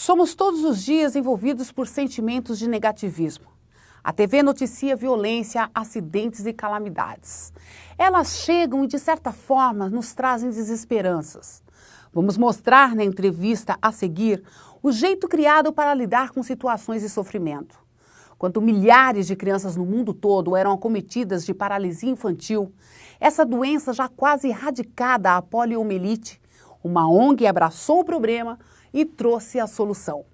Somos todos os dias envolvidos por sentimentos de negativismo. A TV noticia violência, acidentes e calamidades. Elas chegam e, de certa forma, nos trazem desesperanças. Vamos mostrar na entrevista a seguir o jeito criado para lidar com situações de sofrimento. Quando milhares de crianças no mundo todo eram acometidas de paralisia infantil, essa doença já quase erradicada, a poliomielite, uma ONG abraçou o problema e trouxe a solução.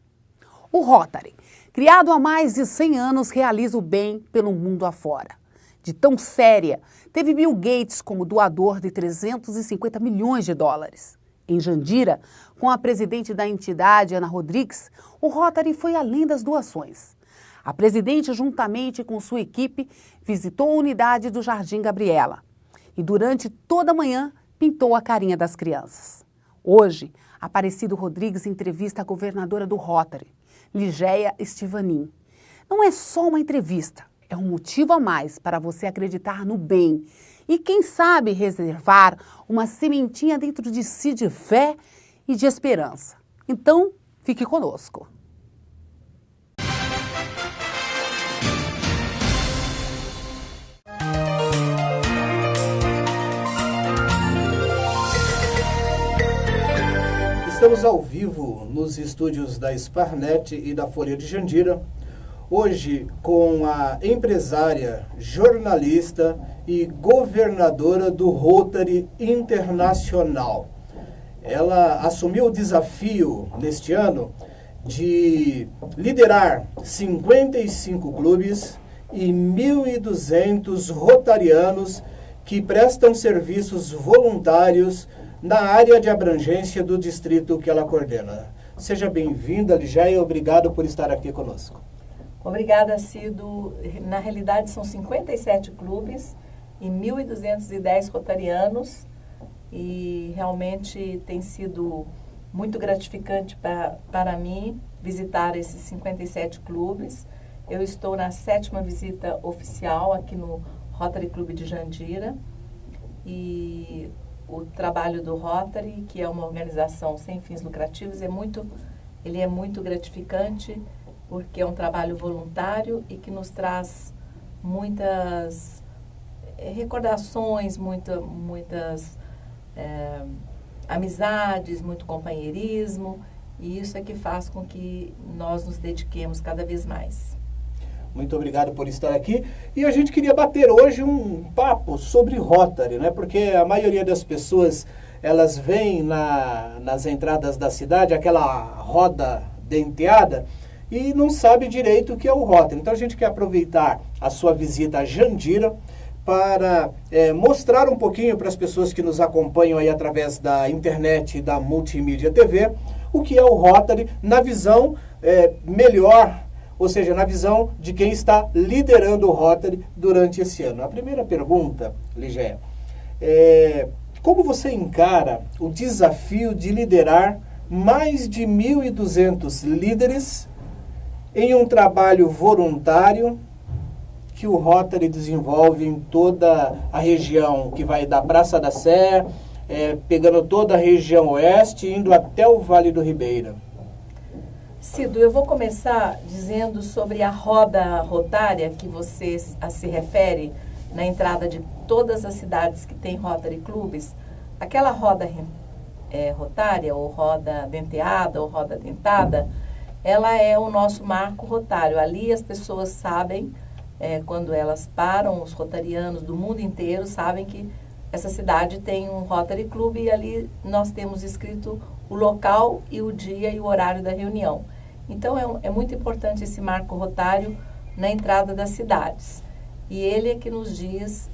O Rotary, criado há mais de 100 anos, realiza o bem pelo mundo afora. De tão séria, teve Bill Gates como doador de 350 milhões de dólares. Em Jandira, com a presidente da entidade, Ana Rodrigues, o Rotary foi além das doações. A presidente, juntamente com sua equipe, visitou a unidade do Jardim Gabriela e, durante toda a manhã, pintou a carinha das crianças. Hoje, Aparecido Rodrigues entrevista a governadora do Rotary, Ligeia Estivanin. Não é só uma entrevista, é um motivo a mais para você acreditar no bem e, quem sabe, reservar uma sementinha dentro de si de fé e de esperança. Então, fique conosco. Estamos ao vivo nos estúdios da Sparnet e da Folha de Jandira, hoje com a empresária, jornalista e governadora do Rotary Internacional. Ela assumiu o desafio neste ano de liderar 55 clubes e 1.200 rotarianos que prestam serviços voluntários na área de abrangência do distrito que ela coordena. Seja bem-vinda, Ligeia, obrigado por estar aqui conosco. Obrigada, Cido. Na realidade, são 57 clubes e 1.210 rotarianos e realmente tem sido muito gratificante para mim visitar esses 57 clubes. Eu estou na 7ª visita oficial aqui no Rotary Clube de Jandira e o trabalho do Rotary, que é uma organização sem fins lucrativos, ele é muito gratificante, porque é um trabalho voluntário e que nos traz muitas recordações, muitas amizades, muito companheirismo, e isso é que faz com que nós nos dediquemos cada vez mais. Muito obrigado por estar aqui. E a gente queria bater hoje um papo sobre Rotary, né? Porque a maioria das pessoas, elas veem nas entradas da cidade aquela roda denteada e não sabe direito o que é o Rotary. Então a gente quer aproveitar a sua visita a Jandira para mostrar um pouquinho para as pessoas que nos acompanham aí através da internet e da Multimídia TV o que é o Rotary na visão melhor, ou seja, na visão de quem está liderando o Rotary durante esse ano. A primeira pergunta, Ligeia, como você encara o desafio de liderar mais de 1.200 líderes em um trabalho voluntário que o Rotary desenvolve em toda a região, que vai da Praça da Sé, pegando toda a região oeste, indo até o Vale do Ribeira? Cido, eu vou começar dizendo sobre a roda rotária que você se refere na entrada de todas as cidades que têm Rotary Clubes. Aquela roda rotária, ou roda denteada, ou roda dentada, ela é o nosso marco rotário. Ali as pessoas sabem, quando elas param, os rotarianos do mundo inteiro sabem que essa cidade tem um Rotary Club e ali nós temos escrito o local e o dia e o horário da reunião. Então é muito importante esse marco rotário na entrada das cidades. E ele é que nos diz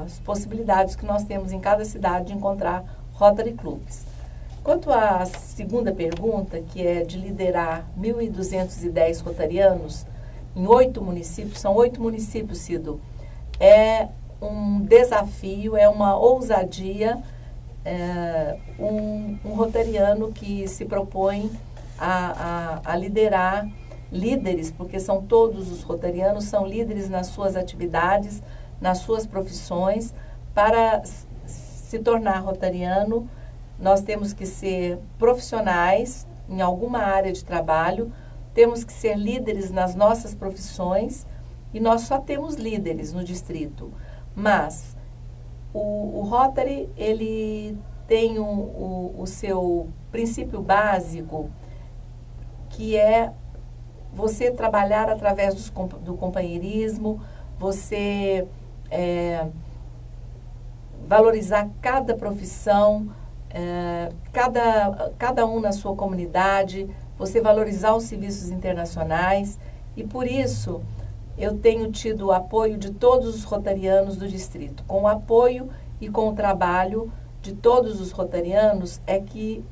as possibilidades que nós temos em cada cidade de encontrar Rotary Clubes. Quanto à segunda pergunta, que é de liderar 1.210 rotarianos em 8 municípios, são 8 municípios, Cido, é um desafio, é uma ousadia, um rotariano que se propõe a liderar líderes, porque são todos os rotarianos, são líderes nas suas atividades, nas suas profissões. Para se tornar rotariano, nós temos que ser profissionais, em alguma área de trabalho, temos que ser líderes nas nossas profissões e nós só temos líderes no distrito. Mas o Rotary, ele tem o seu princípio básico, que é você trabalhar através do companheirismo, você valorizar cada profissão, cada um na sua comunidade, você valorizar os serviços internacionais, e por isso eu tenho tido o apoio de todos os rotarianos do distrito. Com o apoio e com o trabalho de todos os rotarianos é que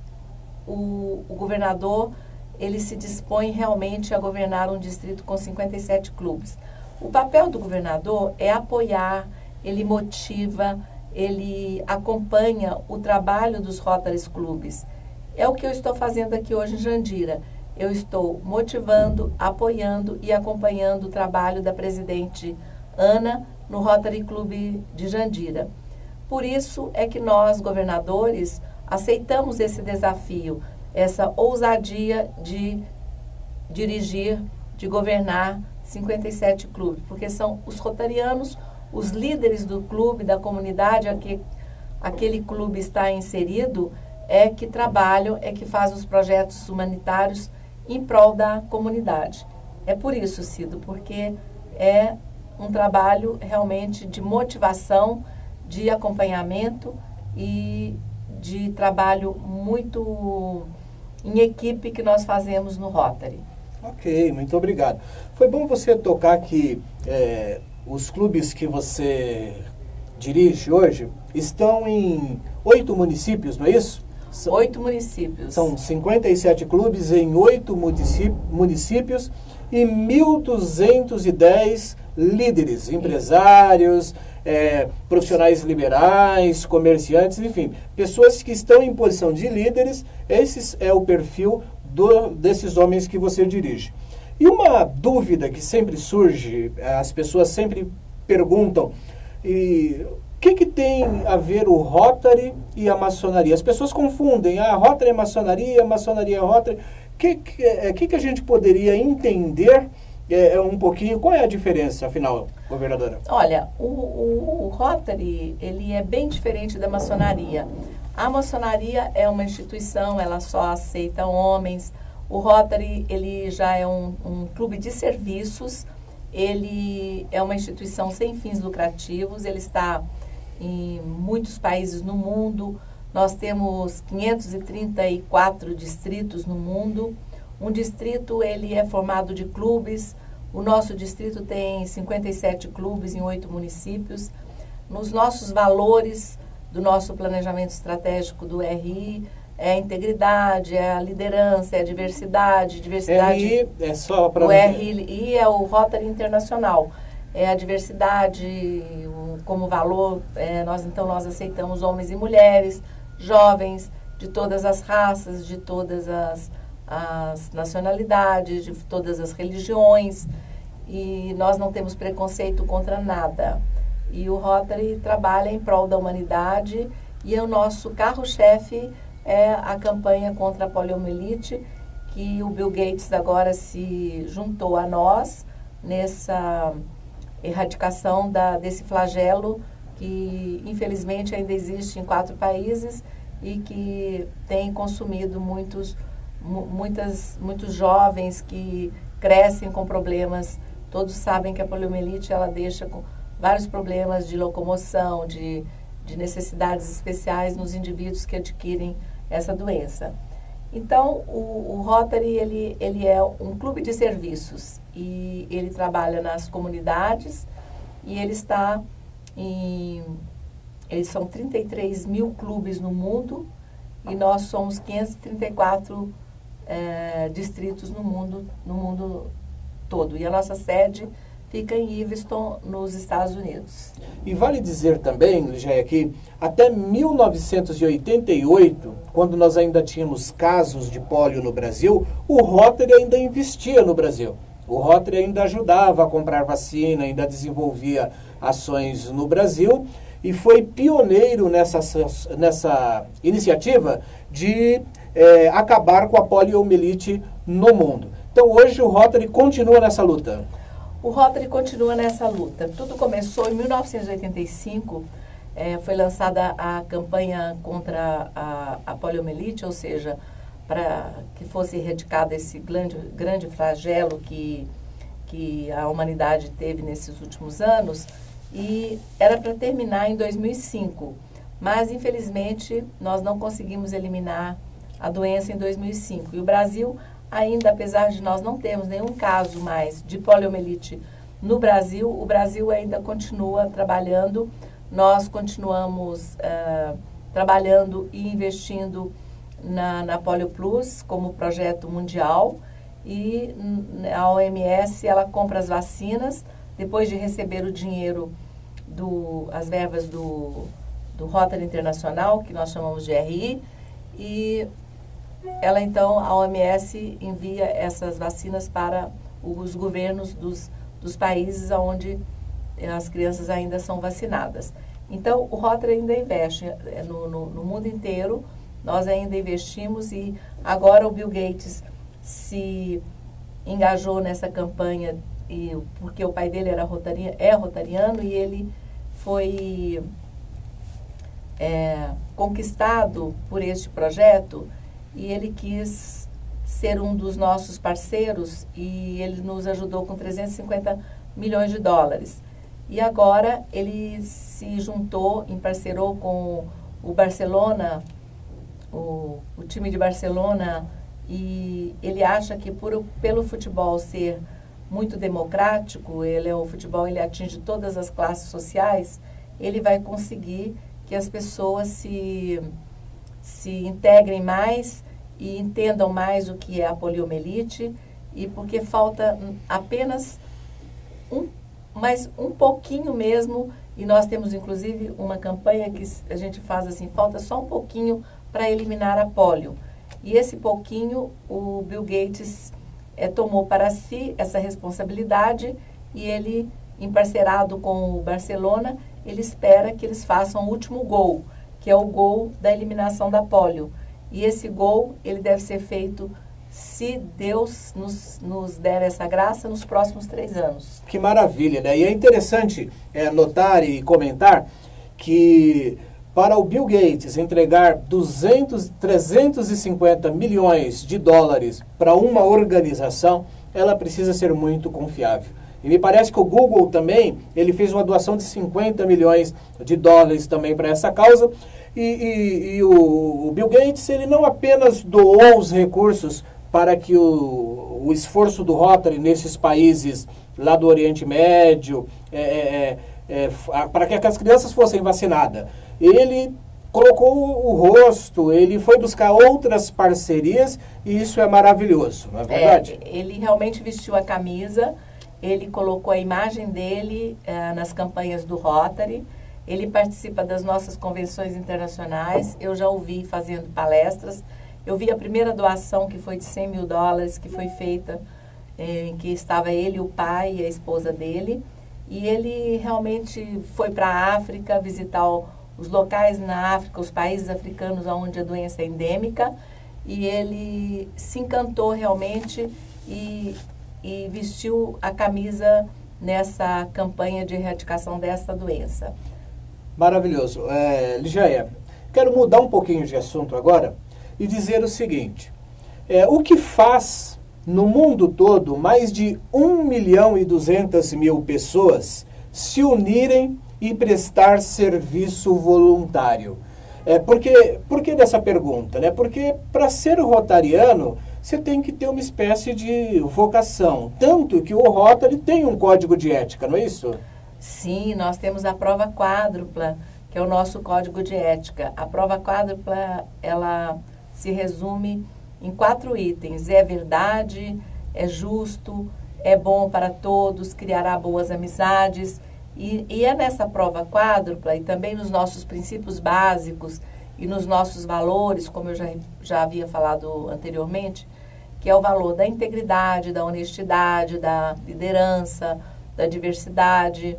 o governador ele se dispõe realmente a governar um distrito com 57 clubes. O papel do governador é apoiar, ele motiva, ele acompanha o trabalho dos Rotary Clubes. É o que eu estou fazendo aqui hoje em Jandira. Eu estou motivando, apoiando e acompanhando o trabalho da presidente Ana no Rotary Clube de Jandira. Por isso é que nós, governadores, aceitamos esse desafio, essa ousadia de dirigir, de governar 57 clubes, porque são os rotarianos, os líderes do clube, da comunidade a que aquele clube está inserido, é que trabalham, é que fazem os projetos humanitários em prol da comunidade. É por isso, Cido, porque é um trabalho realmente de motivação, de acompanhamento e de trabalho muito em equipe que nós fazemos no Rotary. Ok, muito obrigado. Foi bom você tocar que os clubes que você dirige hoje estão em 8 municípios, não é isso? 8 municípios. São 57 clubes em 8 municípios e 1.210 líderes, empresários, profissionais liberais, comerciantes, enfim, pessoas que estão em posição de líderes. Esse é o perfil desses homens que você dirige. E uma dúvida que sempre surge, as pessoas sempre perguntam, o que tem a ver o Rotary e a maçonaria? As pessoas confundem, Rotary é maçonaria, maçonaria é Rotary. O que a gente poderia entender um pouquinho? Qual é a diferença, afinal, governadora? Olha, o Rotary, ele é bem diferente da maçonaria. A maçonaria é uma instituição, ela só aceita homens. O Rotary, ele já é um clube de serviços, ele é uma instituição sem fins lucrativos, ele está em muitos países no mundo. Nós temos 534 distritos no mundo. Um distrito, ele é formado de clubes. O nosso distrito tem 57 clubes em 8 municípios. Nos nossos valores do nosso planejamento estratégico do RI, é a integridade, é a liderança, é a diversidade. RI é só para... O RI é o Rotary Internacional. É a diversidade como valor. Nós aceitamos homens e mulheres, jovens, de todas as raças, de todas as nacionalidades, de todas as religiões. E nós não temos preconceito contra nada. E o Rotary trabalha em prol da humanidade e o nosso carro-chefe é a campanha contra a poliomielite, que o Bill Gates agora se juntou a nós nessa erradicação desse flagelo que infelizmente ainda existe em 4 países e que tem consumido muitos jovens que crescem com problemas. Todos sabem que a poliomielite ela deixa com vários problemas de locomoção, de necessidades especiais nos indivíduos que adquirem essa doença. Então, o Rotary ele é um clube de serviços e ele trabalha nas comunidades e ele está eles são 33 mil clubes no mundo e nós somos 534 distritos no mundo todo. E a nossa sede fica em Evanston, nos Estados Unidos. E vale dizer também, Ligeia, que até 1988, quando nós ainda tínhamos casos de pólio no Brasil, o Rotary ainda investia no Brasil. O Rotary ainda ajudava a comprar vacina, ainda desenvolvia ações no Brasil. e foi pioneiro nessa iniciativa de acabar com a poliomielite no mundo. Então hoje o Rotary continua nessa luta. O Rotary continua nessa luta. Tudo começou em 1985, foi lançada a campanha contra a poliomielite, ou seja, para que fosse erradicado esse grande flagelo que a humanidade teve nesses últimos anos, e era para terminar em 2005. Mas, infelizmente, nós não conseguimos eliminar a doença em 2005. E o Brasil, ainda, apesar de nós não termos nenhum caso mais de poliomielite no Brasil, o Brasil ainda continua trabalhando. Nós continuamos trabalhando e investindo na Polio Plus como projeto mundial, e a OMS ela compra as vacinas depois de receber o dinheiro, as verbas do Rotary Internacional, que nós chamamos de RI, e ela então, a OMS envia essas vacinas para os governos dos países onde as crianças ainda são vacinadas. Então, o Rotary ainda investe no mundo inteiro, nós ainda investimos, e agora o Bill Gates se engajou nessa campanha, porque o pai dele é rotariano, e ele foi conquistado por este projeto, e ele quis ser um dos nossos parceiros, e ele nos ajudou com 350 milhões de dólares. E agora ele se juntou, emparcerou com o Barcelona, o time de Barcelona, e ele acha que pelo futebol ser muito democrático, o futebol ele atinge todas as classes sociais, ele vai conseguir que as pessoas se integrem mais e entendam mais o que é a poliomielite, e porque falta apenas mais um pouquinho mesmo, e nós temos inclusive uma campanha que a gente faz assim, falta só um pouquinho para eliminar a polio. E esse pouquinho, o Bill Gates tomou para si essa responsabilidade, e ele, emparcerado com o Barcelona, ele espera que eles façam o último gol, que é o gol da eliminação da polio. E esse gol, ele deve ser feito, se Deus nos der essa graça, nos próximos 3 anos. Que maravilha, né? E é interessante notar e comentar que para o Bill Gates entregar 350 milhões de dólares para uma organização, ela precisa ser muito confiável. E me parece que o Google também, ele fez uma doação de 50 milhões de dólares também para essa causa. E o Bill Gates, ele não apenas doou os recursos para que o esforço do Rotary nesses países lá do Oriente Médio, para que as crianças fossem vacinadas. Ele colocou o rosto, ele foi buscar outras parcerias, e isso é maravilhoso, não é verdade? Ele realmente vestiu a camisa, ele colocou a imagem dele nas campanhas do Rotary, ele participa das nossas convenções internacionais, eu já o vi fazendo palestras, eu vi a primeira doação, que foi de 100 mil dólares, que foi feita, em que estava ele, o pai e a esposa dele, e ele realmente foi para a África visitar os locais na África, os países africanos onde a doença é endêmica, e ele se encantou realmente e vestiu a camisa nessa campanha de erradicação dessa doença. Maravilhoso. Ligeia, quero mudar um pouquinho de assunto agora e dizer o seguinte, o que faz no mundo todo mais de 1.200.000 pessoas se unirem e prestar serviço voluntário? Por que dessa pergunta? Né? Porque para ser rotariano, você tem que ter uma espécie de vocação. Tanto que o Rotary tem um código de ética, não é isso? Sim, nós temos a prova quádrupla, que é o nosso código de ética. A prova quádrupla, ela se resume em 4 itens. É verdade, é justo, é bom para todos, criará boas amizades. E é nessa prova quádrupla, e também nos nossos princípios básicos e nos nossos valores, como eu já havia falado anteriormente, que é o valor da integridade, da honestidade, da liderança, da diversidade,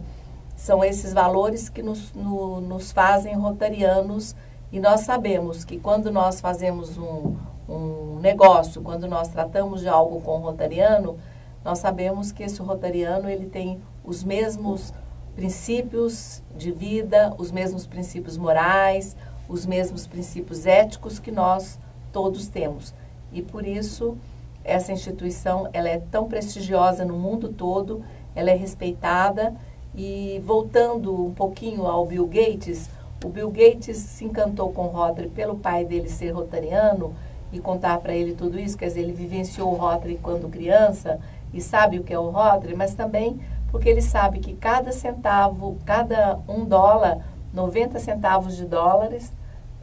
São esses valores que nos fazem rotarianos, e nós sabemos que quando nós fazemos um negócio, quando nós tratamos de algo com o rotariano, nós sabemos que esse rotariano ele tem os mesmos princípios de vida, os mesmos princípios morais, os mesmos princípios éticos que nós todos temos. E por isso essa instituição ela é tão prestigiosa no mundo todo, ela é respeitada. E voltando um pouquinho ao Bill Gates, o Bill Gates se encantou com o Rotary pelo pai dele ser rotariano e contar para ele tudo isso, quer dizer, ele vivenciou o Rotary quando criança e sabe o que é o Rotary, mas também porque ele sabe que cada centavo, cada $1, 90 centavos de dólares,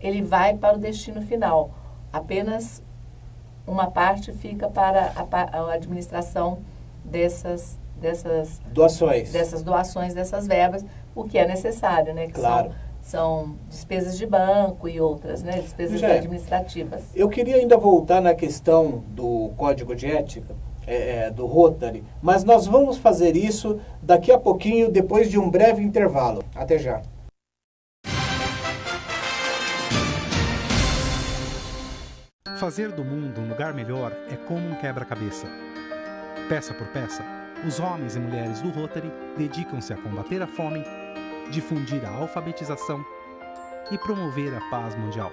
ele vai para o destino final. Apenas uma parte fica para a administração dessas doações, dessas verbas, o que é necessário, né? Que claro. São despesas de banco e outras, né? Despesas administrativas. Eu queria ainda voltar na questão do código de ética, do Rotary, mas nós vamos fazer isso daqui a pouquinho, depois de um breve intervalo. Até já. Fazer do mundo um lugar melhor é como um quebra-cabeça. Peça por peça, os homens e mulheres do Rotary dedicam-se a combater a fome, difundir a alfabetização e promover a paz mundial.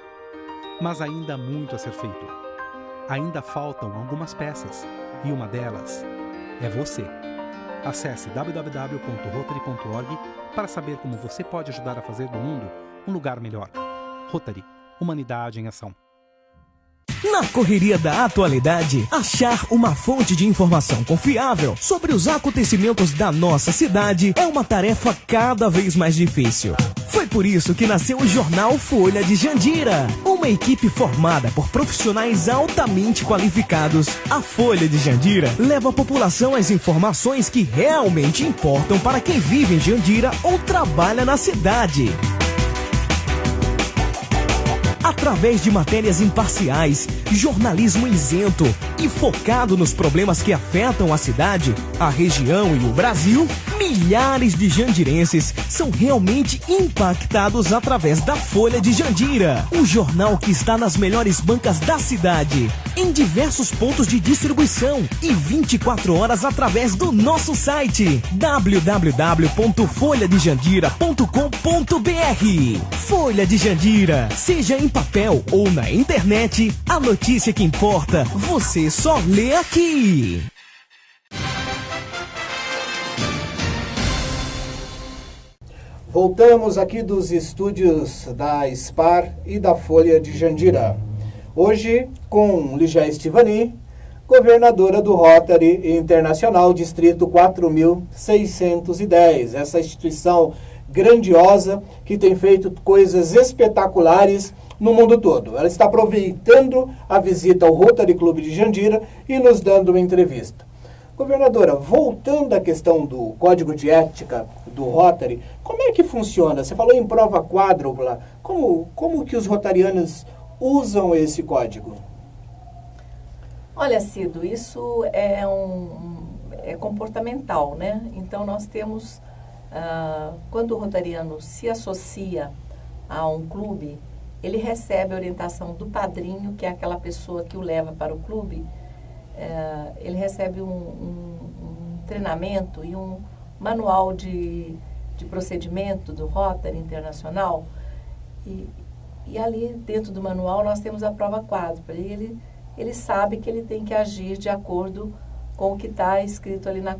Mas ainda há muito a ser feito. Ainda faltam algumas peças, e uma delas é você. Acesse www.rotary.org para saber como você pode ajudar a fazer do mundo um lugar melhor. Rotary, Humanidade em Ação. Na correria da atualidade, achar uma fonte de informação confiável sobre os acontecimentos da nossa cidade é uma tarefa cada vez mais difícil. Foi por isso que nasceu o jornal Folha de Jandira, uma equipe formada por profissionais altamente qualificados. A Folha de Jandira leva à população as informações que realmente importam para quem vive em Jandira ou trabalha na cidade. Através de matérias imparciais, jornalismo isento e focado nos problemas que afetam a cidade, a região e o Brasil, milhares de jandirenses são realmente impactados através da Folha de Jandira, um jornal que está nas melhores bancas da cidade, em diversos pontos de distribuição e 24 horas através do nosso site www.folhadejandira.com.br. Folha de Jandira, seja em papel ou na internet, a notícia que importa, você só lê aqui. Voltamos aqui dos estúdios da SPAR e da Folha de Jandira. Hoje com Ligia Estivani, governadora do Rotary Internacional, Distrito 4610. Essa instituição grandiosa que tem feito coisas espetaculares no mundo todo. Ela está aproveitando a visita ao Rotary Clube de Jandira e nos dando uma entrevista. Governadora, voltando à questão do Código de Ética do Rotary, como é que funciona? Você falou em prova quádrupla. Como que os rotarianos usam esse código? Olha, Cido, isso é comportamental, né? Então, nós temos, quando o rotariano se associa a um clube, ele recebe a orientação do padrinho, que é aquela pessoa que o leva para o clube. Ele recebe um treinamento e um manual de procedimento do Rotary Internacional. E ali, dentro do manual, nós temos a prova quádrupla. E ele sabe que ele tem que agir de acordo com o que está escrito ali na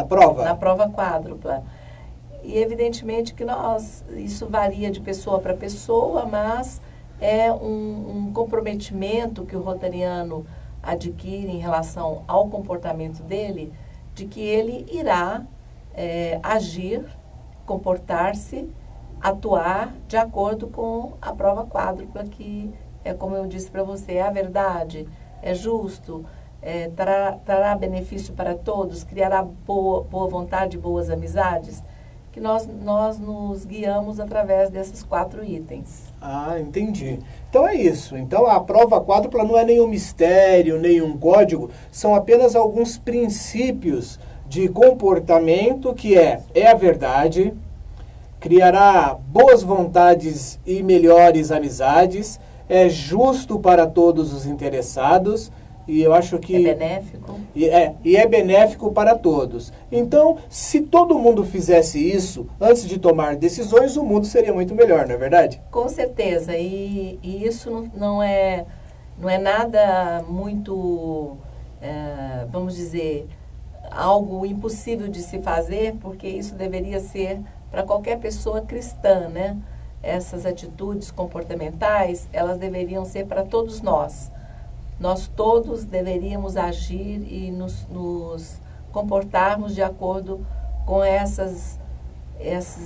prova quádrupla. E evidentemente que isso varia de pessoa para pessoa, mas é um comprometimento que o rotariano adquire em relação ao comportamento dele, de que ele irá agir, comportar-se, atuar de acordo com a prova quádrupla, que é, como eu disse para você, é a verdade, é justo, trará benefício para todos, criará boa vontade, boas amizades, que nós nos guiamos através desses 4 itens. Ah, entendi. Então é isso. Então a prova quádrupla não é nenhum mistério, nenhum código, são apenas alguns princípios de comportamento que é a verdade, criará boas vontades e melhores amizades, é justo para todos os interessados, e eu acho que... É benéfico. E é benéfico para todos. Então, se todo mundo fizesse isso, antes de tomar decisões, o mundo seria muito melhor, não é verdade? Com certeza. E isso não é nada muito, vamos dizer, algo impossível de se fazer, porque isso deveria ser para qualquer pessoa cristã, né? Essas atitudes comportamentais, elas deveriam ser para todos nós. Nós todos deveríamos agir e nos comportarmos de acordo com esses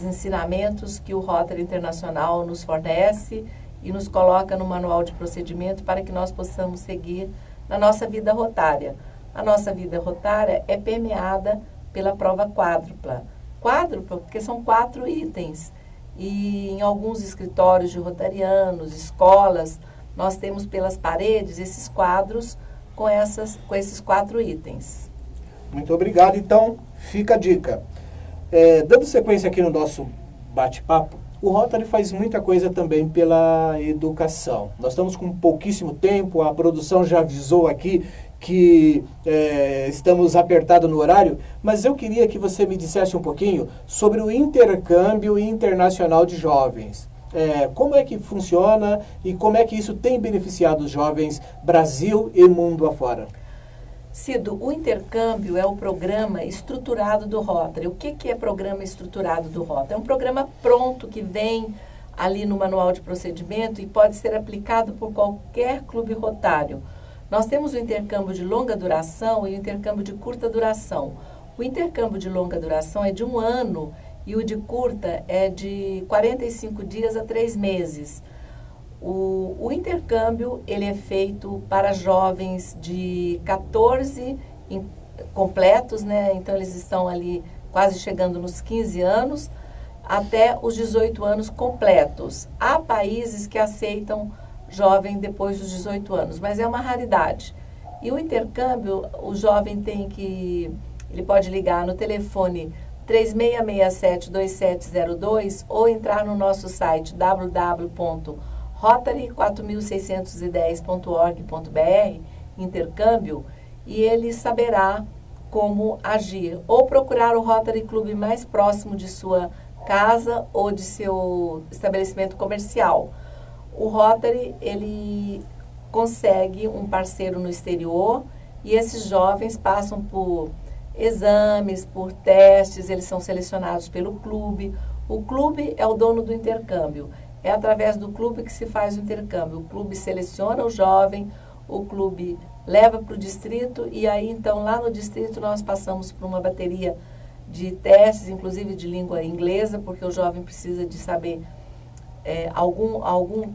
ensinamentos que o Rotary Internacional nos fornece e nos coloca no manual de procedimento para que nós possamos seguir na nossa vida rotária. A nossa vida rotária é permeada pela prova quádrupla. Quádrupla porque são 4 itens. E em alguns escritórios de rotarianos, escolas, nós temos pelas paredes esses quadros com esses 4 itens. Muito obrigado. Então, fica a dica. Dando sequência aqui no nosso bate-papo, o Rotary faz muita coisa também pela educação. Nós estamos com pouquíssimo tempo, a produção já avisou aqui que estamos apertados no horário, mas eu queria que você me dissesse um pouquinho sobre o intercâmbio internacional de jovens. Como é que funciona e como é que isso tem beneficiado os jovens Brasil e mundo afora? Cido, o intercâmbio é o programa estruturado do Rotary. O que é programa estruturado do Rotary? É um programa pronto que vem ali no manual de procedimento e pode ser aplicado por qualquer clube rotário. Nós temos o intercâmbio de longa duração e o intercâmbio de curta duração. O intercâmbio de longa duração é de 1 ano e o de curta é de 45 dias a 3 meses. O intercâmbio ele é feito para jovens de 14 completos, né? Então eles estão ali quase chegando nos 15 anos, até os 18 anos completos. Há países que aceitam jovem depois dos 18 anos, mas é uma raridade. E o intercâmbio, o jovem ele pode ligar no telefone 3667-2702 ou entrar no nosso site www.rotary4610.org.br, intercâmbio, e ele saberá como agir. Ou procurar o Rotary Club mais próximo de sua casa ou de seu estabelecimento comercial. O Rotary, ele consegue um parceiro no exterior e esses jovens passam por exames, por testes, eles são selecionados pelo clube. O clube é o dono do intercâmbio. É através do clube que se faz o intercâmbio. O clube seleciona o jovem, o clube leva para o distrito e aí, então, lá no distrito nós passamos por uma bateria de testes, inclusive de língua inglesa, porque o jovem precisa de saber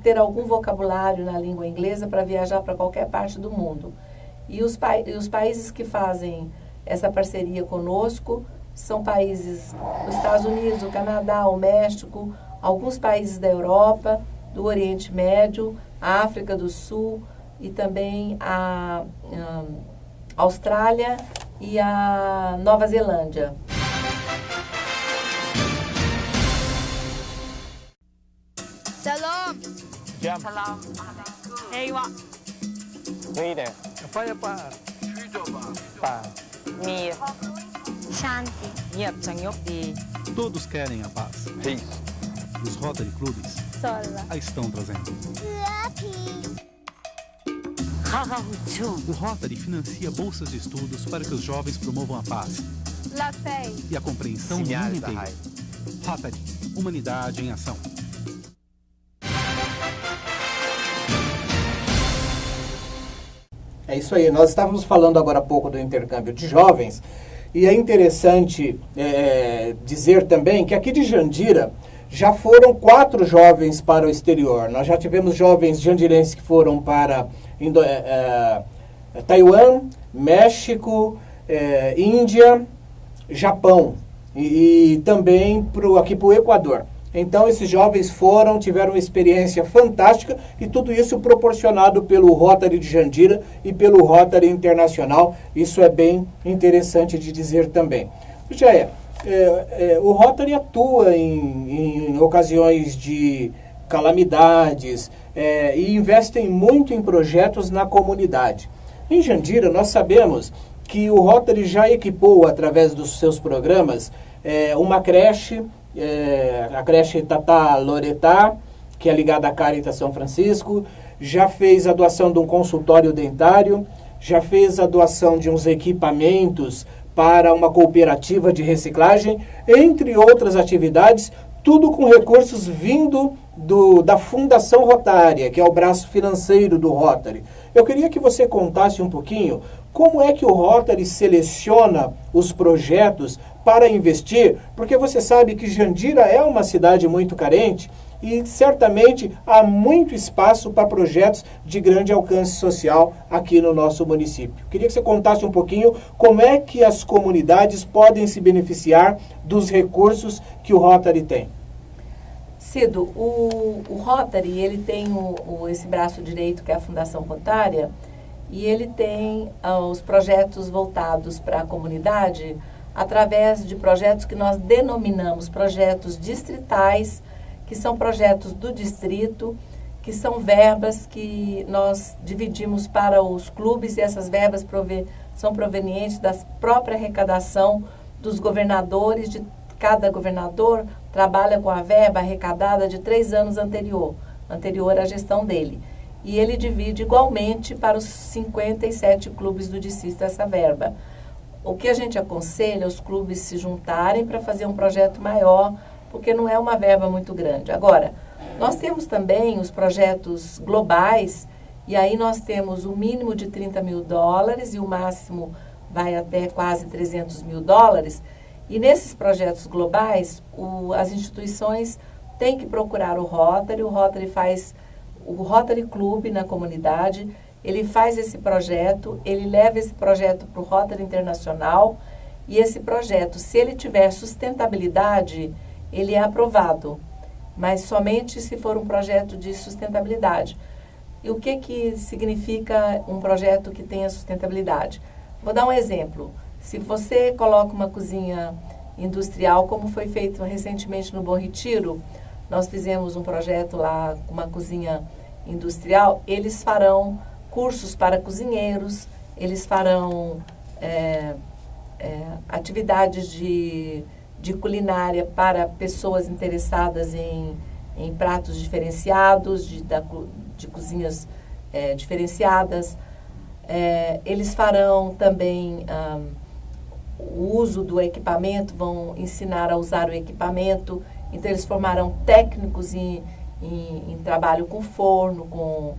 ter algum vocabulário na língua inglesa para viajar para qualquer parte do mundo. E os países que fazem essa parceria conosco são países dos Estados Unidos, o Canadá, o México, alguns países da Europa, do Oriente Médio, a África do Sul e também a Austrália e a Nova Zelândia. Shalom. Shalom. Ewa. Rita. Apa? Mir. Shanti. เงียบสงบดี Todos querem a paz. Peace. Os Rotary Clubes Sola. a estão trazendo. Lucky. O Rotary financia bolsas de estudos para que os jovens promovam a paz La Pei. e a compreensão no Señal mundo da inteiro. Rotary, humanidade em ação. É isso aí, nós estávamos falando agora há pouco do intercâmbio de jovens e é interessante dizer também que aqui de Jandira já foram 4 jovens para o exterior. Nós já tivemos jovens jandirenses que foram para Taiwan, México, Índia, Japão e também aqui para o Equador. Então esses jovens tiveram uma experiência fantástica e tudo isso proporcionado pelo Rotary de Jandira e pelo Rotary Internacional. Isso é bem interessante de dizer também. O Rotary atua em ocasiões de calamidades e investem muito em projetos na comunidade. Em Jandira, nós sabemos que o Rotary já equipou, através dos seus programas, uma creche, a creche Tata Loretá, que é ligada à Caritas São Francisco, já fez a doação de um consultório dentário, já fez a doação de uns equipamentos para uma cooperativa de reciclagem, entre outras atividades, tudo com recursos vindo da Fundação Rotária, que é o braço financeiro do Rotary. Eu queria que você contasse um pouquinho como é que o Rotary seleciona os projetos para investir, porque você sabe que Jandira é uma cidade muito carente e certamente há muito espaço para projetos de grande alcance social aqui no nosso município. Queria que você contasse um pouquinho como é que as comunidades podem se beneficiar dos recursos que o Rotary tem. Cido, o Rotary, ele tem esse braço direito, que é a Fundação Rotária, e ele tem os projetos voltados para a comunidade através de projetos que nós denominamos projetos distritais, que são projetos do distrito, que são verbas que nós dividimos para os clubes, e essas verbas são provenientes da própria arrecadação dos governadores. De cada governador trabalha com a verba arrecadada de 3 anos anterior à gestão dele. E ele divide igualmente para os 57 clubes do distrito essa verba. O que a gente aconselha é os clubes se juntarem para fazer um projeto maior, porque não é uma verba muito grande. Agora, nós temos também os projetos globais, e aí nós temos o mínimo de $30 mil e o máximo vai até quase $300 mil. E nesses projetos globais, as instituições têm que procurar o Rotary faz o Rotary Clube na comunidade, ele faz esse projeto, ele leva esse projeto para o Rotary Internacional, e esse projeto, se ele tiver sustentabilidade, ele é aprovado, mas somente se for um projeto de sustentabilidade. E o que significa um projeto que tenha sustentabilidade? Vou dar um exemplo. Se você coloca uma cozinha industrial, como foi feito recentemente no Bom Retiro, nós fizemos um projeto lá com uma cozinha industrial, eles farão cursos para cozinheiros, eles farão atividades de culinária para pessoas interessadas em pratos diferenciados, de cozinhas diferenciadas. Eles farão também o uso do equipamento, vão ensinar a usar o equipamento. Então, eles formarão técnicos em trabalho com forno, com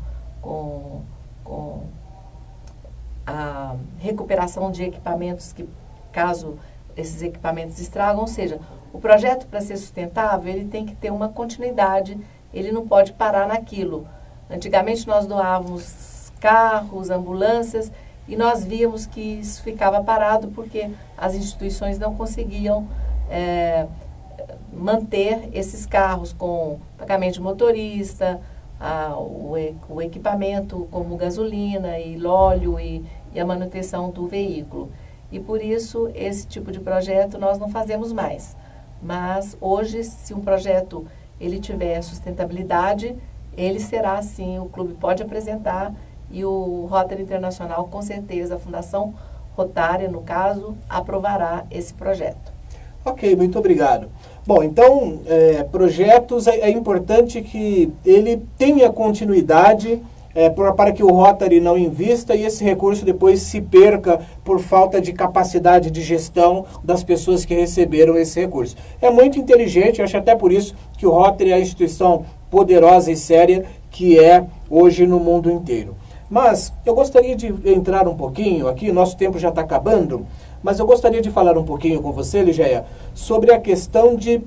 a recuperação de equipamentos que, caso esses equipamentos estragam. Ou seja, o projeto, para ser sustentável, ele tem que ter uma continuidade, ele não pode parar naquilo. Antigamente, nós doávamos carros, ambulâncias, e nós víamos que isso ficava parado porque as instituições não conseguiam manter esses carros com pagamento de motorista, o equipamento como gasolina e óleo e a manutenção do veículo. E por isso, esse tipo de projeto nós não fazemos mais. Mas hoje, se um projeto ele tiver sustentabilidade, ele será sim, o clube pode apresentar, e o Rotary Internacional, com certeza, a Fundação Rotária, no caso, aprovará esse projeto. Ok, muito obrigado. Bom, então, projetos, é importante que ele tenha continuidade para que o Rotary não invista e esse recurso depois se perca por falta de capacidade de gestão das pessoas que receberam esse recurso. É muito inteligente, eu acho até por isso que o Rotary é a instituição poderosa e séria que é hoje no mundo inteiro. Mas eu gostaria de entrar um pouquinho aqui, nosso tempo já está acabando, mas eu gostaria de falar um pouquinho com você, Ligeia, sobre a questão de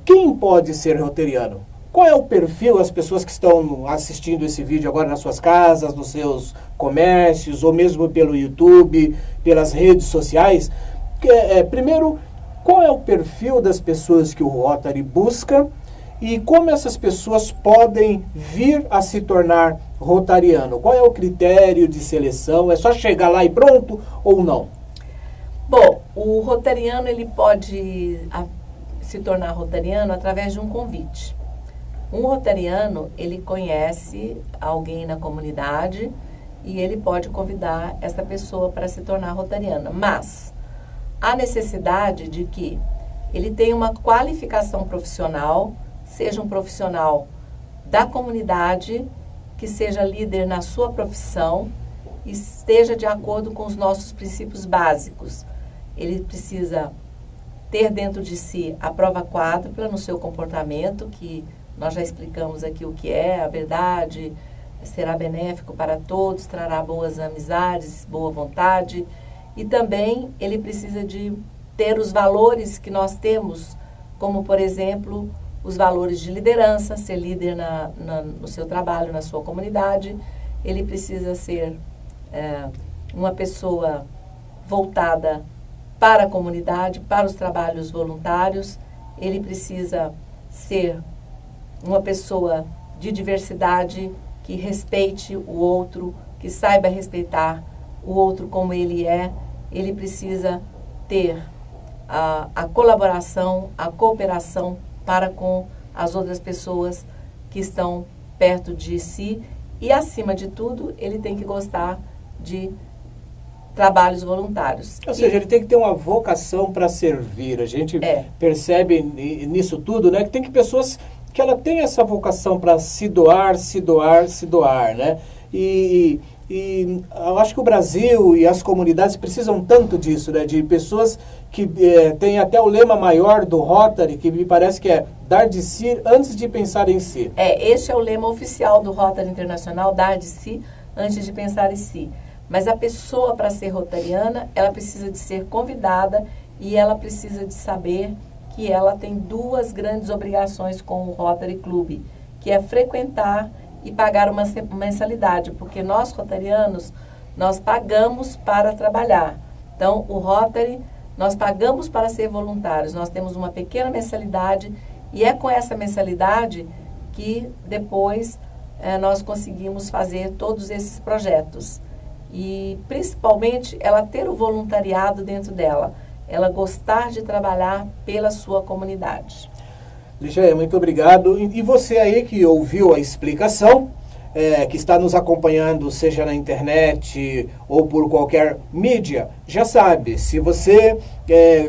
quem pode ser roteriano. Qual é o perfil, as pessoas que estão assistindo esse vídeo agora nas suas casas, nos seus comércios, ou mesmo pelo YouTube, pelas redes sociais? Primeiro, Qual é o perfil das pessoas que o Rotary busca e como essas pessoas podem vir a se tornar rotariano? Qual é o critério de seleção? É só chegar lá e pronto ou não? Bom, o rotariano ele pode se tornar rotariano através de um convite. Um rotariano, ele conhece alguém na comunidade e ele pode convidar essa pessoa para se tornar rotariana. Mas há necessidade de que ele tenha uma qualificação profissional, seja um profissional da comunidade, que seja líder na sua profissão e esteja de acordo com os nossos princípios básicos. Ele precisa ter dentro de si a prova quádrupla no seu comportamento, que nós já explicamos aqui o que é, a verdade, será benéfico para todos, trará boas amizades, boa vontade. E também ele precisa de ter os valores que nós temos, como, por exemplo, os valores de liderança, ser líder no seu trabalho, na sua comunidade. Ele precisa ser uma pessoa voltada para a comunidade, para os trabalhos voluntários. Ele precisa ser uma pessoa de diversidade, que respeite o outro, que saiba respeitar o outro como ele é. Ele precisa ter a colaboração, a cooperação para com as outras pessoas que estão perto de si. E, acima de tudo, ele tem que gostar de trabalhos voluntários. Ou seja, ele tem que ter uma vocação para servir. A gente percebe nisso tudo, né, que tem que pessoas que ela tem essa vocação para se doar, né? E eu acho que o Brasil e as comunidades precisam tanto disso, né? De pessoas que têm até o lema maior do Rotary, que me parece que é dar de si antes de pensar em si. Este é o lema oficial do Rotary Internacional, dar de si antes de pensar em si. Mas a pessoa, para ser rotariana, ela precisa de ser convidada e ela precisa de saber que ela tem duas grandes obrigações com o Rotary Club, que é frequentar e pagar uma mensalidade, porque nós, rotarianos, nós pagamos para trabalhar. Então, o Rotary, nós pagamos para ser voluntários, nós temos uma pequena mensalidade e é com essa mensalidade que depois nós conseguimos fazer todos esses projetos. E, principalmente, ela ter o voluntariado dentro dela, ela gostar de trabalhar pela sua comunidade. Ligeia, muito obrigado. E você aí que ouviu a explicação, que está nos acompanhando, seja na internet ou por qualquer mídia, já sabe, se você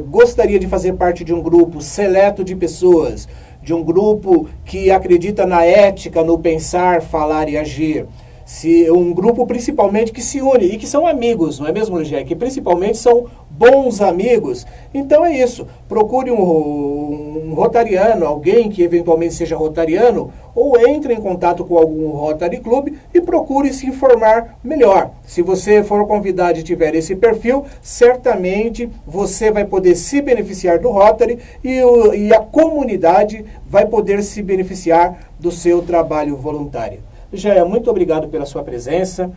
gostaria de fazer parte de um grupo seleto de pessoas, de um grupo que acredita na ética, no pensar, falar e agir, se um grupo principalmente que se une e que são amigos, não é mesmo, Ligeia? Que principalmente são bons amigos. Então é isso, procure um rotariano, alguém que eventualmente seja rotariano, ou entre em contato com algum Rotary Club e procure se informar melhor. Se você for convidado e tiver esse perfil, certamente você vai poder se beneficiar do Rotary e a comunidade vai poder se beneficiar do seu trabalho voluntário. Ligeia, muito obrigado pela sua presença,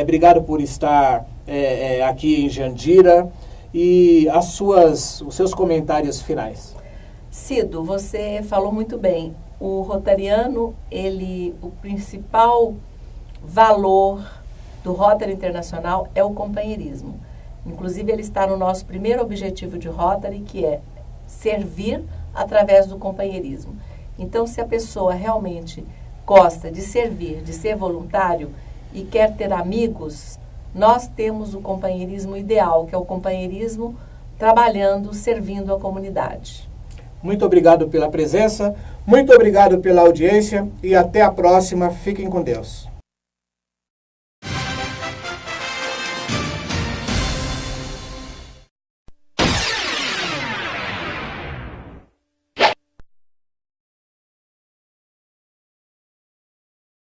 obrigado por estar aqui em Jandira e os seus comentários finais. Cido, você falou muito bem. O rotariano, o principal valor do Rotary Internacional é o companheirismo. Inclusive, ele está no nosso primeiro objetivo de Rotary, que é servir através do companheirismo. Então, se a pessoa realmente gosta de servir, de ser voluntário e quer ter amigos, nós temos o companheirismo ideal, que é o companheirismo trabalhando, servindo a comunidade. Muito obrigado pela presença, muito obrigado pela audiência e até a próxima. Fiquem com Deus.